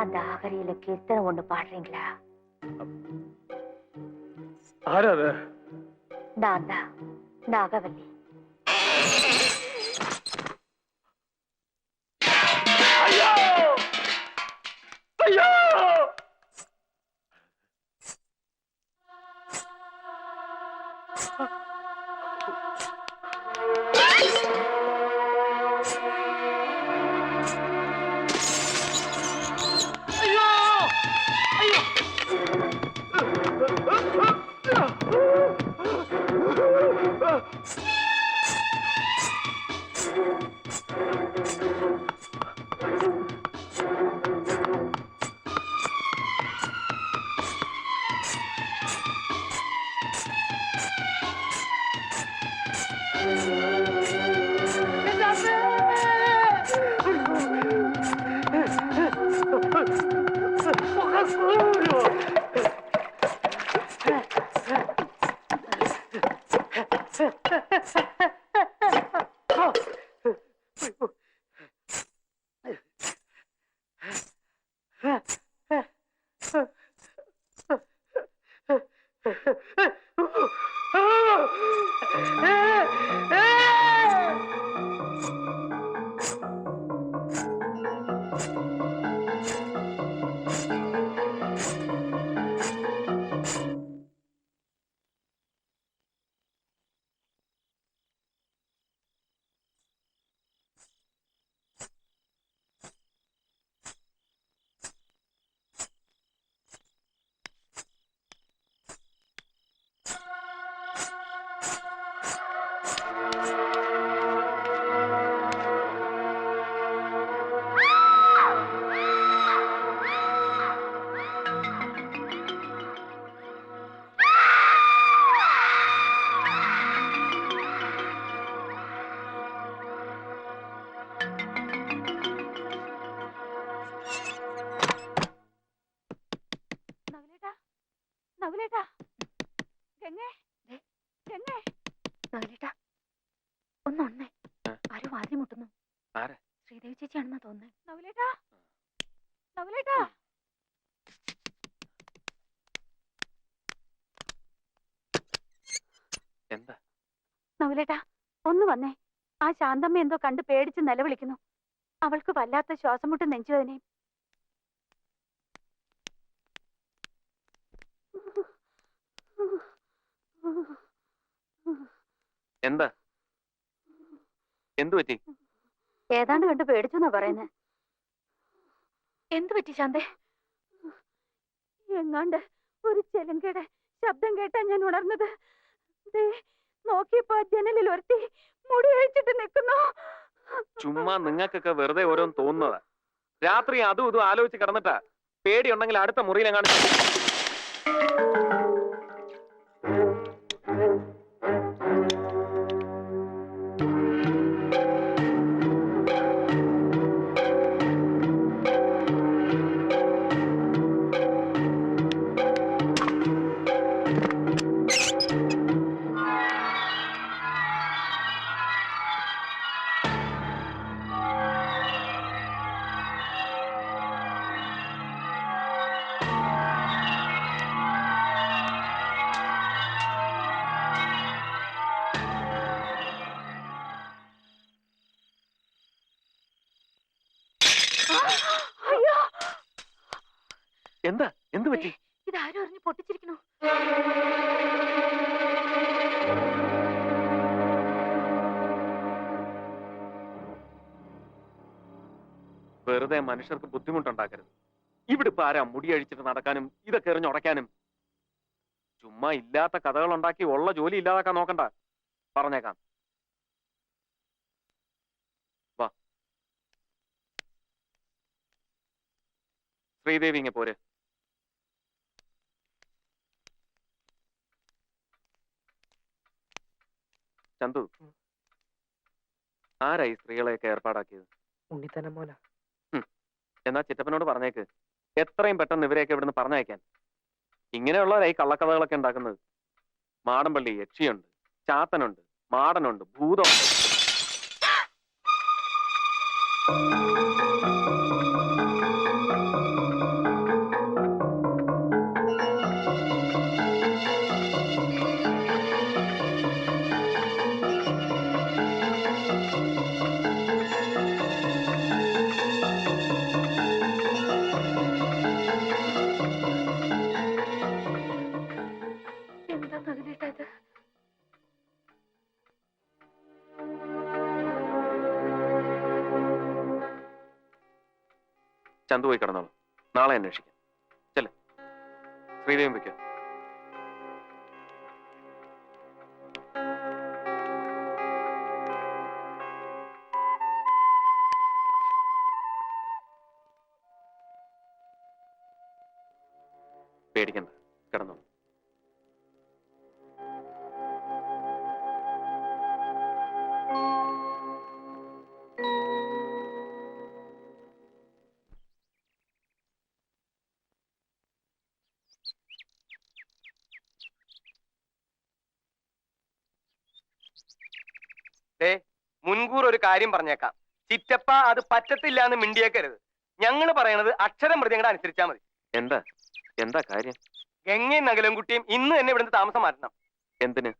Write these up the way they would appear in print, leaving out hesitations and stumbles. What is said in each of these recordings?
அந்த ஆகரியில கீர்த்தனை ஒண்ணு பாடுறீங்களா? நான் தான் நாகவல்லி. ஐயோ ஐயோ ഒന്നൊന്നേ, ആരും വാതിൽ മുട്ടുന്നു. ശ്രീദേവി ചേച്ചിയാണെന്നാ തോന്നുന്നേ. നവലേട്ടാ, നവലേട്ടാ. എന്താ നവലേട്ടാ, ഒന്ന് വന്നേ. ആ ശാന്തമ്മ എന്തോ കണ്ട് പേടിച്ച് നിലവിളിക്കുന്നു. അവൾക്ക് വല്ലാത്ത ശ്വാസം മുട്ടും നെഞ്ചുവേദനയും. എന്താ എന്തു പറ്റി? ഏതാണ്ട് കണ്ട് പേടിച്ചെന്നാ പറയുന്നേ. എന്തു പറ്റി ശാന്തേ? എങ്ങാണ്ട് ഒരു ചെലങ്കയുടെ ശബ്ദം കേട്ടാ ഞാൻ ഉണർന്നത്. നോക്കിയപ്പോ ജനലിൽ ഒരുത്തി മുടി അഴിച്ചിട്ട് നിൽക്കുന്നു. ചുമ്മാ നിങ്ങൾക്കൊക്കെ വെറുതെ ഓരോന്ന് തോന്നുന്നതാ. രാത്രി അതും ഇതും ആലോചിച്ച് കിടന്നിട്ടാ. പേടിയുണ്ടെങ്കിൽ അടുത്ത മുറിയിലെങ്ങാണ്. എന്താ എന്ത് പറ്റി? ഇതാരും അറിഞ്ഞ് പൊട്ടിച്ചിരിക്കണു. വെറുതെ മനുഷ്യർക്ക് ബുദ്ധിമുട്ടുണ്ടാക്കരുത്. ഇവിടെ ഇപ്പൊ ആരാ മുടി അഴിച്ചിട്ട് നടക്കാനും ഇതൊക്കെ എറിഞ്ഞുടയ്ക്കാനും? ചുമ്മാ ഇല്ലാത്ത കഥകൾ ഉണ്ടാക്കി ഉള്ള ജോലി ഇല്ലാതാക്കാൻ നോക്കണ്ട. പറഞ്ഞേക്കാം. വാ ശ്രീദേവി, ഇങ്ങ പോരെ. ചന്തു, ആരായി സ്ത്രീകളെയൊക്കെ ഏർപ്പാടാക്കിയത്? ഉണ്ണിത്തന്നെ മോല. എന്നാ ചിറ്റപ്പനോട് പറഞ്ഞേക്ക് എത്രയും പെട്ടെന്ന് ഇവരെയൊക്കെ ഇവിടുന്ന് പറഞ്ഞയക്കാൻ. ഇങ്ങനെയുള്ളവരായി കള്ളക്കഥകളൊക്കെ ഉണ്ടാക്കുന്നത്. മാടമ്പള്ളി യക്ഷിയുണ്ട്, ചാത്തനുണ്ട്, മാടനുണ്ട്, ഭൂതമുണ്ട്. ചന്തു പോയി കിടന്നോളൂ, നാളെ അന്വേഷിക്കാം. ചെല്ലേ, ശ്രീദേവൻ വയ്ക്കോ. പേടിക്കണ്ട, കിടന്നോളൂ. മുൻകൂർ ഒരു കാര്യം പറഞ്ഞേക്കാം. ചിറ്റപ്പ അത് പറ്റത്തില്ല എന്ന് മിണ്ടിയേക്കരുത്. ഞങ്ങള് പറയണത് അക്ഷരം മൃഗങ്ങളെ അനുസരിച്ചാ മതി. എന്താ എന്താ കാര്യം? ഗംഗയും നഗലൻകുട്ടിയും ഇന്ന് തന്നെ ഇവിടുന്ന് താമസം മാറ്റണം. എന്തിന്?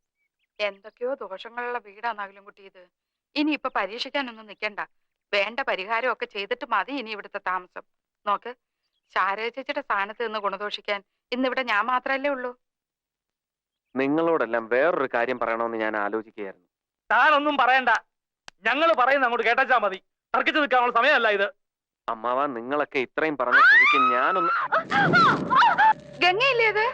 എന്തൊക്കെയോ ദോഷങ്ങളുള്ള വീടാ നഗലൻകുട്ടി ഇത്. ഇനി ഇപ്പൊ പരീക്ഷിക്കാനൊന്നും നിൽക്കണ്ട. വേണ്ട പരിഹാരമൊക്കെ ചെയ്തിട്ട് മതി ഇനി ഇവിടുത്തെ താമസം. നോക്ക്, ശാരദ ചേച്ചിയുടെ സ്ഥാനത്ത് നിന്ന് ഗുണദോഷിക്കാൻ ഇന്നിവിടെ ഞാൻ മാത്രല്ലേ ഉള്ളൂ. നിങ്ങളോടെല്ലാം വേറൊരു കാര്യം പറയണമെന്ന് ഞാൻ ആലോചിക്കുകയായിരുന്നു. താനൊന്നും പറയണ്ട, ഞങ്ങൾ പറയുന്ന അങ്ങോട്ട് കേട്ടാ മതി. തർക്കിച്ചു നിൽക്കാനുള്ള സമയമല്ല ഇത്. അമ്മാവ, നിങ്ങളൊക്കെ ഇത്രയും പറഞ്ഞ സ്ഥിതിക്ക് ഞാനൊന്ന്. ഗംഗയില്ലേ അത്?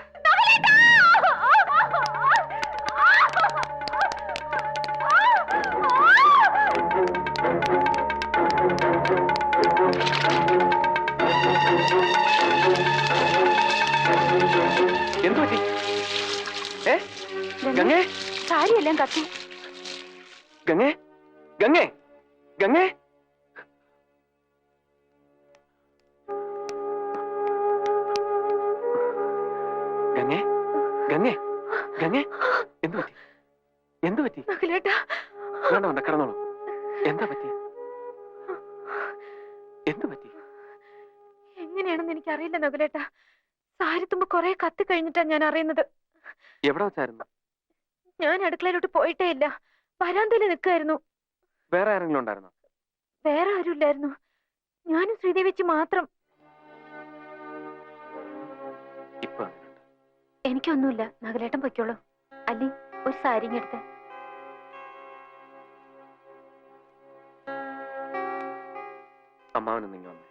എന്തു പറ്റി? ഗംഗേ, സാരിയെല്ലാം കത്തി. ഗംഗേ, ഗംഗേ, ഗംഗേ. ഗംഗേ, ഗംഗേ, ഗംഗേ, എന്തു പറ്റി? എന്തു പറ്റി? നകുലേട്ടാ, വേണ്ട വേണ്ട, കിടന്നോളൂ. എന്താ പറ്റി? എന്തു പറ്റി? എങ്ങനെയാണെന്ന് എനിക്കറിയില്ല നകുലേട്ടാ. സാരിത്തുമ്പ് കുറെ കത്തി കഴിഞ്ഞിട്ടാ ഞാൻ അറിയുന്നത്. എവിടെ വെച്ചായിരുന്നു? ഞാൻ അടുക്കളയിലോട്ട് പോയിട്ടേ ഇല്ല, വരാന്തയിൽ നിൽക്കായിരുന്നു. വേറെ ആരെങ്കിലും ഉണ്ടായിരുന്നോ? വേറെ ആരുമില്ലായിരുന്നു, ഞാനും ശ്രീദേവിച്ച് മാത്രം. ഇപ്പൊ എനിക്കൊന്നുമില്ല, നകുലേട്ടൻ പൊയ്ക്കോളൂ. അല്ലി, ഒരു സാരി എടുത്ത്. അമ്മാവനൊന്നിങ്ങി വന്നേ.